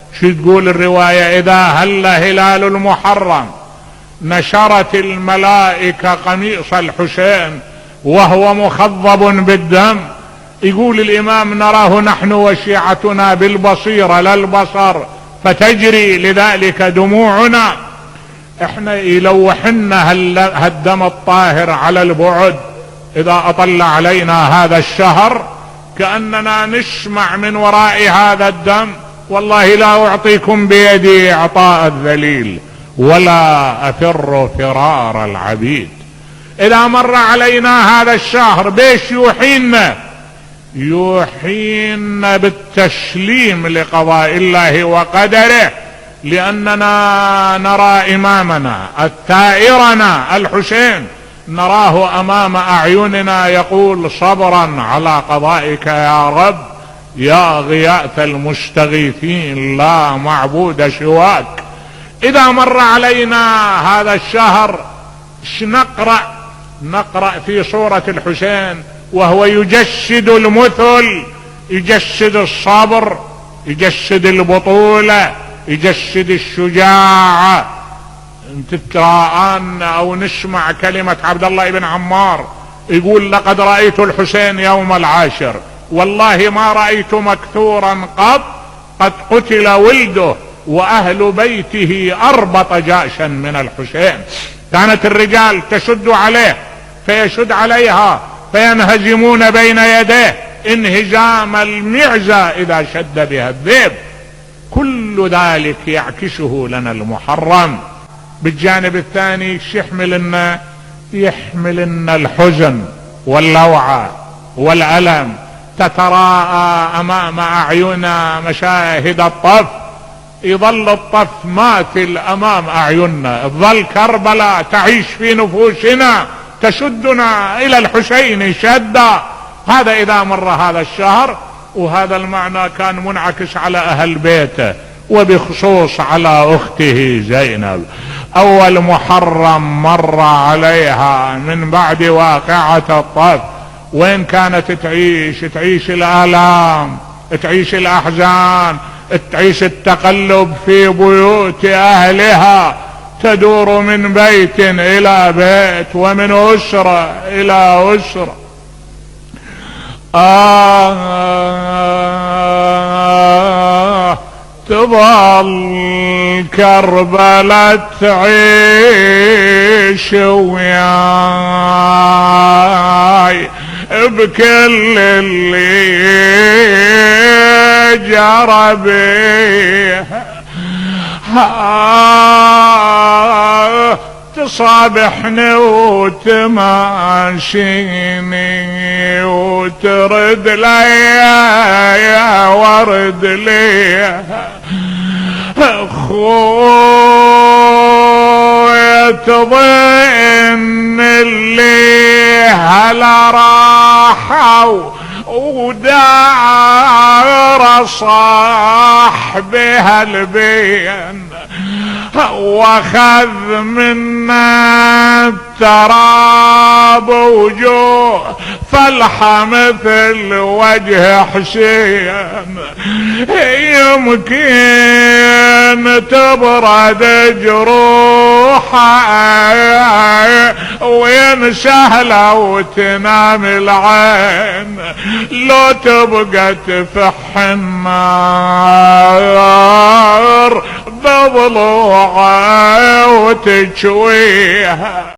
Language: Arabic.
شو تقول الرواية؟ إذا هل هلال المحرم نشرت الملائكة قميص الحسين وهو مخضب بالدم. يقول الإمام: نراه نحن وشيعتنا بالبصيرة لا البصر، فتجري لذلك دموعنا. احنا يلوحنا هالدم الطاهر على البعد، إذا أطل علينا هذا الشهر كأننا نشمع من وراء هذا الدم. والله لا أعطيكم بيدي إعطاء الذليل ولا أفر فرار العبيد. إذا مر علينا هذا الشهر بيش يوحينا؟ يوحينا بالتسليم لقضاء الله وقدره، لأننا نرى إمامنا الثائرنا الحسين، نراه أمام أعيننا يقول: صبرا على قضائك يا رب، يا غياث المستغيثين لا معبود سواك. إذا مر علينا هذا الشهر نقرأ في سورة الحسين وهو يجسد المثل، يجسد الصبر، يجسد البطولة، يجسد الشجاعة. تتراءان أو نسمع كلمة عبد الله بن عمار يقول: لقد رأيت الحسين يوم العاشر، والله ما رأيت مكثورا قد قتل ولده وأهل بيته أربط جأشا من الحسين. كانت الرجال تشد عليه فيشد عليها فينهزمون بين يديه انهزام المعزة إذا شد بها الذئب. كل ذلك يعكسه لنا المحرم. بالجانب الثاني يحمل لنا الحزن واللوعة والألم. تتراءى أمام أعيننا مشاهد الطف، يظل الطف ماثل أمام أعيننا، تظل كربلاء تعيش في نفوسنا تشدنا إلى الحسين شدا. هذا إذا مر هذا الشهر. وهذا المعنى كان منعكس على أهل بيته وبخصوص على أخته زينب. أول محرم مر عليها من بعد واقعة الطف، وين كانت تعيش الآلام، تعيش الأحزان، تعيش التقلب في بيوت أهلها، تدور من بيت إلى بيت ومن أسرة إلى أسرة. تظل كربلاء تعيش وياي بكل اللي جرى بيها. تصابحني وتماشيني وترد لي يا ورد لي خويا، تظن اللي هلا راحوا ودار صاحبها البين، واخذ منا التراب وجوه فالحة مثل وجه حسين. يمكن تبرد جروحها وينسى لو تنام العين، لو تبقى تفح النار بضلوعه وتشويها.